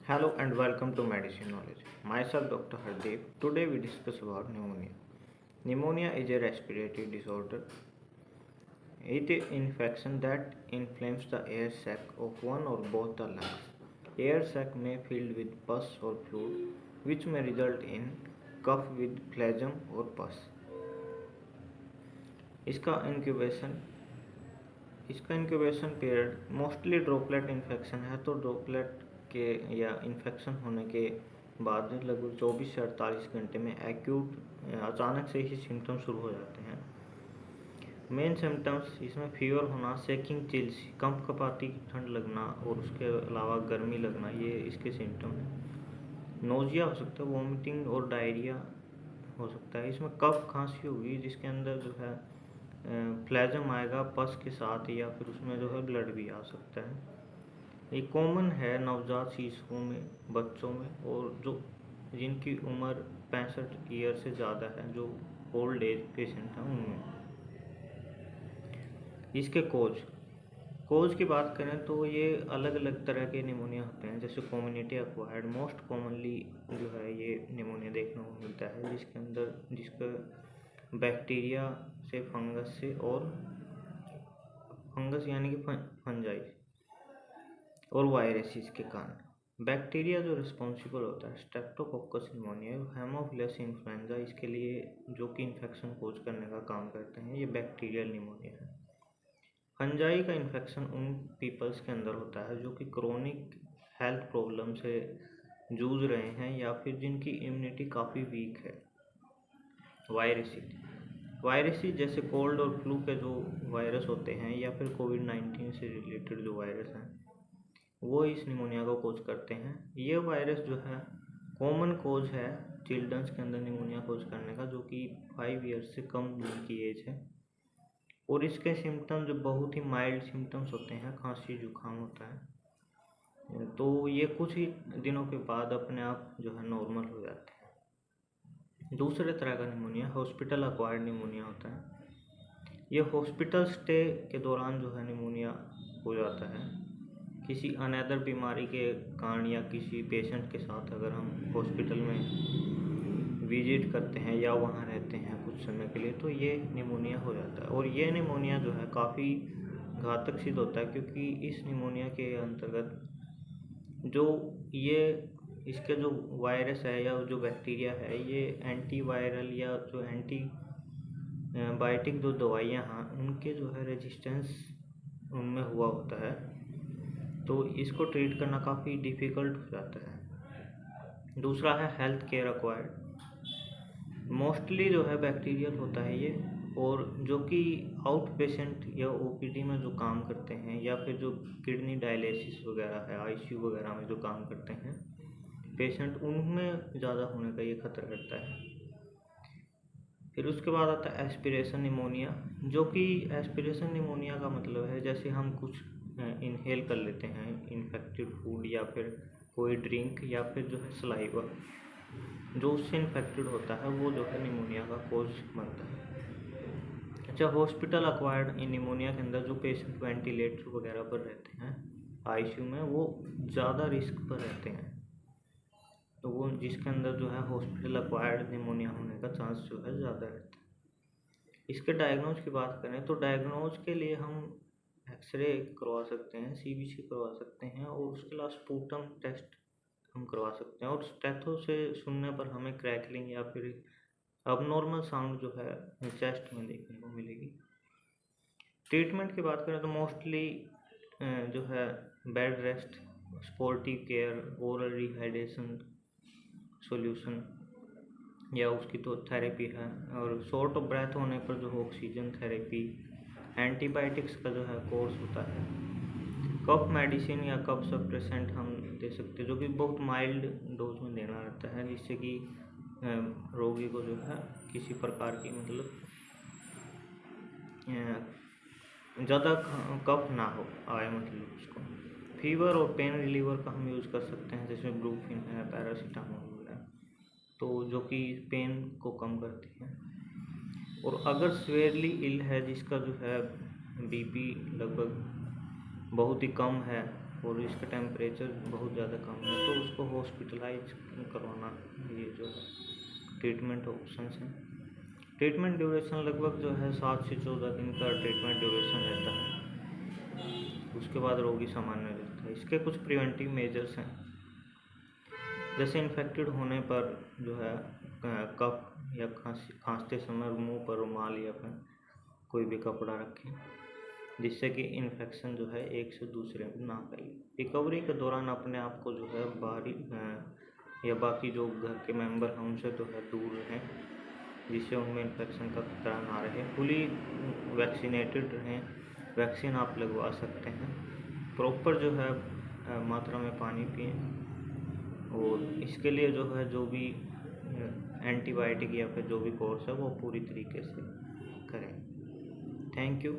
Hello and welcome to Medicine Knowledge. Myself Dr. Hardeep. Today we discuss about pneumonia. Pneumonia is a respiratory disorder. It is infection that inflames the air sac of one or both the lungs. Air sac may fill with pus or fluid, which may result in cough with phlegm or pus. इसका incubation इसका incubation period mostly droplet infection है, तो droplet के या infection होने के बाद लगभग 24 से 48 घंटे में एक्यूट अचानक से ही सिम्टम्स शुरू हो जाते हैं। मेन सिम्टम्स इसमें फीवर होना, शेकिंग, चिल्स, कंपकपाती ठंड लगना और उसके अलावा गर्मी लगना, ये इसके सिम्टम हैं। नोजिया हो सकता है, वॉमिटिंग और डायरिया हो सकता है। इसमें कफ खांसी होगी जिसके अंदर जो है फ्लैजम आएगा पस के साथ, या फिर उसमें जो है ब्लड भी आ सकता है। ये कॉमन है नवजात शिशुओं में, बच्चों में, और जो जिनकी उम्र 65 ईयर से ज़्यादा है, जो ओल्ड एज पेशेंट हैं उनमें। इसके कोज की बात करें तो ये अलग अलग तरह के निमोनिया होते हैं, जैसे कम्युनिटी एक्वायर्ड मोस्ट कॉमनली जो है ये निमोनिया देखने को मिलता है, जिसका बैक्टीरिया से, फंगस यानी कि फंजाई और वायरसेस के कारण। बैक्टीरिया जो रिस्पॉन्सिबल होता है स्ट्रेप्टोकोकस निमोनिया, हेमोफिलस इन्फ्लुएंजा, इसके लिए जो कि इन्फेक्शन कोज करने का काम करते हैं, ये बैक्टीरियल निमोनिया है। फंजाई का इन्फेक्शन उन पीपल्स के अंदर होता है जो कि क्रोनिक हेल्थ प्रॉब्लम से जूझ रहे हैं या फिर जिनकी इम्यूनिटी काफ़ी वीक है। वायरसेस जैसे कोल्ड और फ्लू के जो वायरस होते हैं, या फिर कोविड-19 से रिलेटेड जो वायरस हैं, वो इस निमोनिया को कोज करते हैं। ये वायरस जो है कॉमन कोज है चिल्ड्रंस के अंदर निमोनिया कोज करने का, जो कि 5 ईयर्स से कम की एज है। और इसके सिम्टम्स जो बहुत ही माइल्ड सिम्टम्स होते हैं, खांसी जुकाम होता है, तो ये कुछ ही दिनों के बाद अपने आप जो है नॉर्मल हो जाते हैं। दूसरे तरह का निमोनिया हॉस्पिटल एक्वायर्ड निमोनिया होता है। ये हॉस्पिटल स्टे के दौरान जो है निमोनिया हो जाता है, किसी अनअदर बीमारी के कारण, या किसी पेशेंट के साथ अगर हम हॉस्पिटल में विजिट करते हैं या वहाँ रहते हैं कुछ समय के लिए, तो ये निमोनिया हो जाता है। और ये निमोनिया जो है काफ़ी घातक सिद्ध होता है, क्योंकि इस निमोनिया के अंतर्गत जो इसके जो वायरस है या जो बैक्टीरिया है, ये एंटीवायरल या जो एंटीबायोटिक जो दवाइयाँ हैं उनके जो है रेजिस्टेंस उनमें हुआ होता है, तो इसको ट्रीट करना काफ़ी डिफ़िकल्ट हो जाता है। दूसरा है हेल्थ केयर एक्वायर्ड। मोस्टली जो है बैक्टीरियल होता है ये, और जो कि आउट पेशेंट या ओपीडी में जो काम करते हैं, या फिर जो किडनी डायलिसिस वगैरह है, आईसीयू वगैरह में जो काम करते हैं पेशेंट, उनमें ज़्यादा होने का ये खतरा रहता है। फिर उसके बाद आता है एस्पिरेशन निमोनिया, जो कि एस्पिरेशन निमोनिया का मतलब है जैसे हम कुछ इनहेल कर लेते हैं इन्फेक्टेड फूड, या फिर कोई ड्रिंक, या फिर जो है सलाइवा जो उससे इन्फेक्टेड होता है, वो जो है निमोनिया का कोज बनता है। अच्छा, हॉस्पिटल एक्वायर्ड निमोनिया के अंदर जो पेशेंट वेंटिलेटर वगैरह पर रहते हैं आईसीयू में, वो ज़्यादा रिस्क पर रहते हैं, तो वो जिसके अंदर जो है हॉस्पिटल एक्वायर्ड निमोनिया होने का चांस जो है ज़्यादा रहता है। इसके डायग्नोज की बात करें तो डायग्नोज के लिए हम एक्सरे करवा सकते हैं, सीबीसी करवा सकते हैं, और उसके अलावा स्पूटम टेस्ट हम करवा सकते हैं, और स्टेथो से सुनने पर हमें क्रैकलिंग या फिर अबनॉर्मल साउंड जो है चेस्ट में देखने को मिलेगी। ट्रीटमेंट की बात करें तो मोस्टली जो है bed rest, sportive care, oral rehydration solution, या उसकी तो थेरेपी है, और शॉर्ट ऑफ ब्रेथ होने पर जो ऑक्सीजन थेरेपी, एंटीबायोटिक्स का जो है कोर्स होता है, कफ मेडिसिन या कफ सप्रेसेंट हम दे सकते हैं, जो कि बहुत माइल्ड डोज में देना रहता है, जिससे कि रोगी को जो है किसी प्रकार की मतलब ज़्यादा कफ ना हो आए, मतलब उसको। फीवर और पेन रिलीवर का हम यूज़ कर सकते हैं, जैसे ब्रूफिन है, पैरासीटामोल है, तो जो कि पेन को कम करती है। और अगर सीवियरली इल है, जिसका जो है बीपी लगभग बहुत ही कम है, और इसका टेम्परेचर बहुत ज़्यादा कम है तो उसको हॉस्पिटलाइज करवाना, ये जो है ट्रीटमेंट ऑप्शंस हैं। ट्रीटमेंट ड्यूरेशन लगभग जो है 7 से 14 दिन का ट्रीटमेंट ड्यूरेशन रहता है, उसके बाद रोगी सामान्य रहता है। इसके कुछ प्रिवेंटिव मेजर्स हैं, जैसे इन्फेक्टेड होने पर जो है कफ या खांसते समय मुंह पर रुमाल या फिर कोई भी कपड़ा रखें, जिससे कि इन्फेक्शन जो है एक से दूसरे में ना फैले। रिकवरी के दौरान अपने आप को जो है बाहरी या बाकी जो घर के मेंबर हैं उनसे जो है दूर रहें, जिससे उनमें इन्फेक्शन का खतरा ना रहे। फुली वैक्सीनेटेड रहें, वैक्सीन आप लगवा सकते हैं। प्रॉपर जो है मात्रा में पानी पिएं, और इसके लिए जो है जो भी एंटीबायोटिक या फिर जो भी कोर्स है वो पूरी तरीके से करें। Thank you.